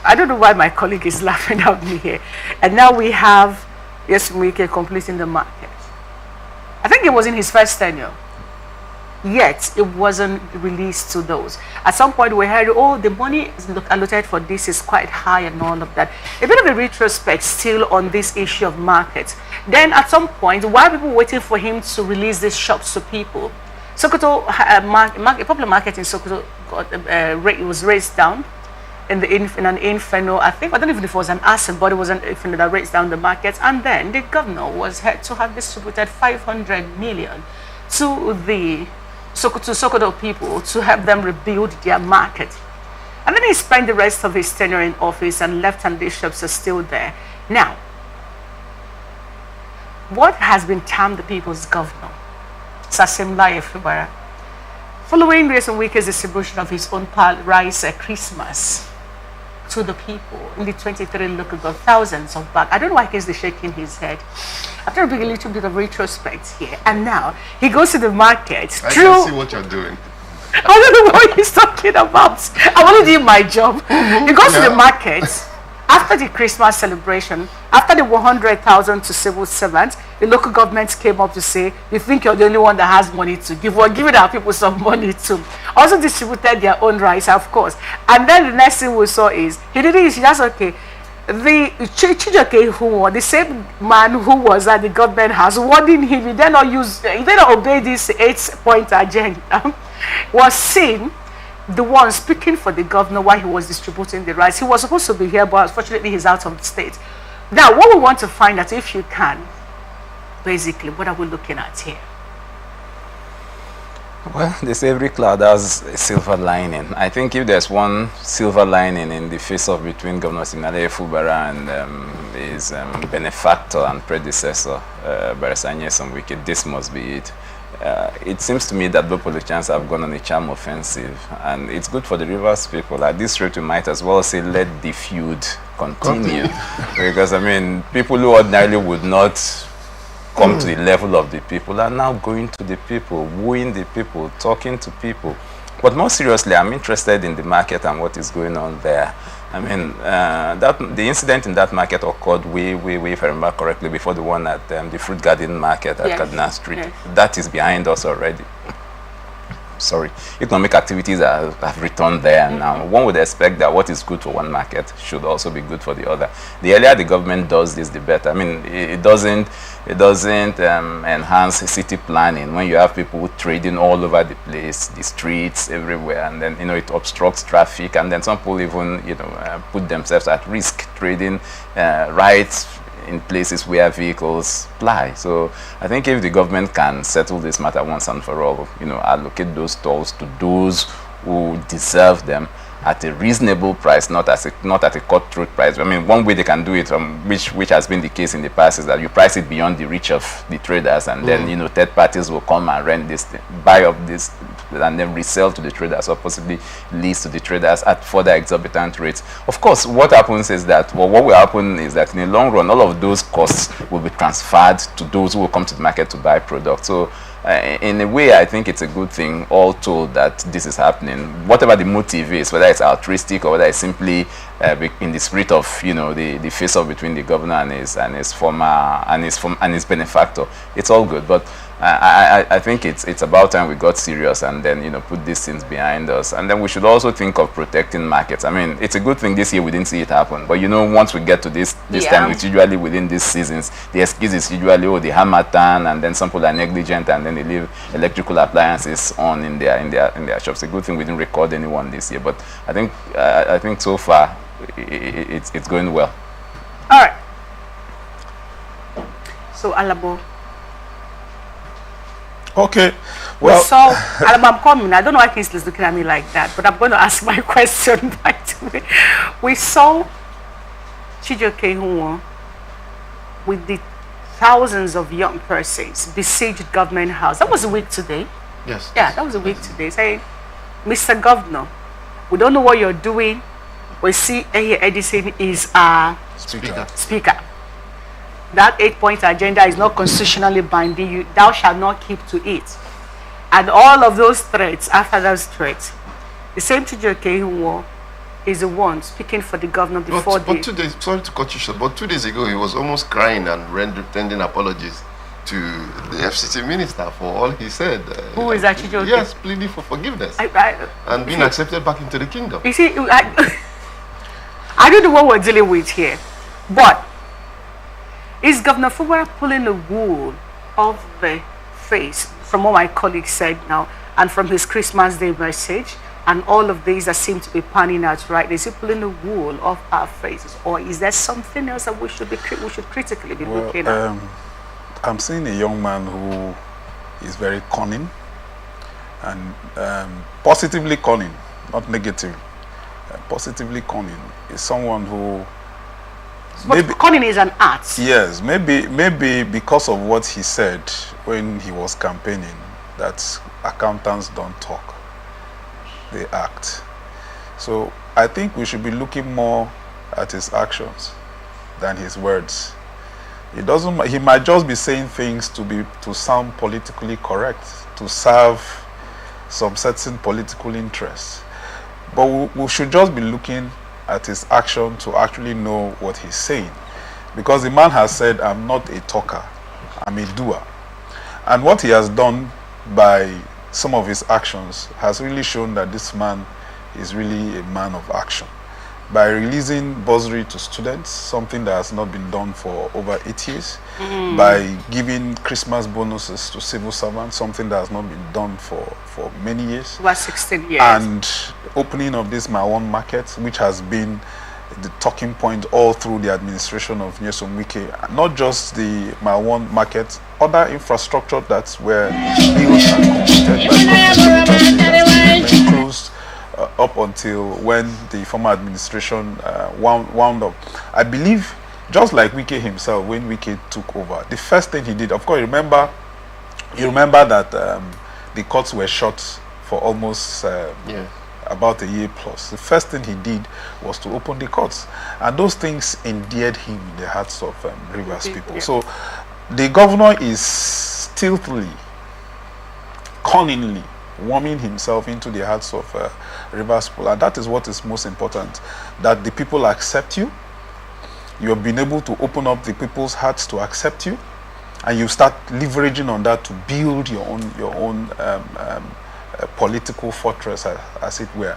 I don't know why my colleague is laughing at me here. And now we have Wike completing the market. I think it was in his first tenure. Yet it wasn't released to those. At some point we heard, oh, the money allocated for this is quite high and all of that. A bit of a retrospect still on this issue of market. Then at some point, while people were waiting for him to release these shops to people, Sokoto, a popular market in Sokoto was raised down in an inferno. I don't even know if it was an acid, but it was an inferno that raised down the market. And then the governor was had to have distributed 500 million to the Sokoto people to help them rebuild their market. And then he spent the rest of his tenure in office and left, and these shops are still there. Now, what has been termed the people's governor, Sasimlaye Fubara, following recent week's distribution of his own rice Christmas to the people in the 23 local government, thousands of bags. I don't know why he's shaking his head. After a little bit of retrospect here, and now he goes to the market. I can see what you're doing. I don't know what he's talking about. I want to do my job. He goes to the market after the Christmas celebration, after the 100,000 to civil servants. The local government came up to say, "You think you're the only one that has money to give? Well, giving our people some money too." Also distributed their own rice, of course. And then the next thing we saw is he didn't. That's okay. The Chijoke the same man who was at the government house warning him, he did not obey this 8-point agenda, was seen the one speaking for the governor while he was distributing the rice. He was supposed to be here, but unfortunately he's out of the state. Now, what we want to find out, if you can, basically, what are we looking at here? Well, they say every cloud has a silver lining. I think if there's one silver lining in the face-off between Governor Siminalayi Fubara and his benefactor and predecessor, Barrister Nyesom Wike, this must be it. It seems to me that both politicians have gone on a charm offensive, and it's good for the Rivers people. At this rate, we might as well say, let the feud continue. Because, I mean, people who ordinarily would not come to the level of the people are now going to the people, wooing the people, talking to people. But more seriously, I'm interested in the market and what is going on there. I mean, the incident in that market occurred way, if I remember correctly, before the one at the Fruit Garden Market at Kaduna Street. Yes. That is behind us already. Sorry, economic activities have returned there now. One would expect that what is good for one market should also be good for the other. The earlier the government does this, the better. I mean, it doesn't enhance city planning when you have people trading all over the place, the streets everywhere, and then it obstructs traffic, and then some people even put themselves at risk trading right in places where vehicles ply. So I think if the government can settle this matter once and for all, allocate those tolls to those who deserve them at a reasonable price, not at a cutthroat price. I mean, one way they can do it, which has been the case in the past, is that you price it beyond the reach of the traders, and then third parties will come and rent this, buy up this, and then resell to the traders, or possibly lease to the traders at further exorbitant rates. Of course, what happens is that, what will happen is that in the long run, all of those costs will be transferred to those who will come to the market to buy products. So in a way, I think it's a good thing, all told, that this is happening. Whatever the motive is, whether it's altruistic or whether it's simply in the spirit of the face-off between the governor and his former and his benefactor, it's all good. But I think it's about time we got serious and then put these things behind us. And then we should also think of protecting markets. I mean, it's a good thing this year we didn't see it happen, but once we get to this time, it's usually within these seasons. The excuse is usually the Hamatan, and then some people are negligent and then they leave electrical appliances on in their shops. It's a good thing we didn't record anyone this year, but I think so far it's going well. All right. So Alabo. Okay. Well, we saw, I'm coming. I don't know why Kingsley is looking at me like that, but I'm going to ask my question back to me. We saw Chijoke Hunwo with the thousands of young persons besieged government house. That was a week today. Yes. Yeah, that was a week today. Saying, Mr. Governor, we don't know what you're doing. We see Edison is a speaker. That 8-point agenda is not constitutionally binding. Thou shalt not keep to it. And all of those threats, after those threats, the same Chijoke Hunwo is the one speaking for the governor before but 2 days, sorry to cut you short, but 2 days ago he was almost crying and tending apologies to the FCT minister for all he said. Who is actually joking? Yes, pleading for forgiveness and being accepted back into the kingdom. You see, I don't know what we're dealing with here, but is Governor Fubara pulling the wool off the face from what my colleague said now and from his Christmas Day message and all of these that seem to be panning out right? Is he pulling the wool off our faces, or is there something else that we should critically be looking at? I'm seeing a young man who is very cunning and positively cunning, not negative. Positively cunning is someone who. But cunning is an art. Yes, maybe because of what he said when he was campaigning, that accountants don't talk, they act. So I think we should be looking more at his actions than his words. He might just be saying things to sound politically correct, to serve some certain political interests. But we should just be looking at his action to actually know what he's saying. Because the man has said, I'm not a talker, I'm a doer. And what he has done by some of his actions has really shown that this man is really a man of action. By releasing bursary to students, something that has not been done for over 8 years. By giving Christmas bonuses to civil servants, something that has not been done for many years. Over 16 years. And opening of this Mawon market, which has been the talking point all through the administration of Nyesom Wike. Not just the Mawon market, other infrastructure that were built and completed by government closed up until when the former administration wound up. I believe, just like Wike himself, when Wike took over, the first thing he did, of course, you remember that the courts were shut for almost about a year plus. The first thing he did was to open the courts, and those things endeared him in the hearts of Rivers people. So the governor is stealthily, cunningly warming himself into the hearts of Rivers people, and that is what is most important, that the people accept you. You have been able to open up the people's hearts to accept you, and you start leveraging on that to build your own political fortress, as it were.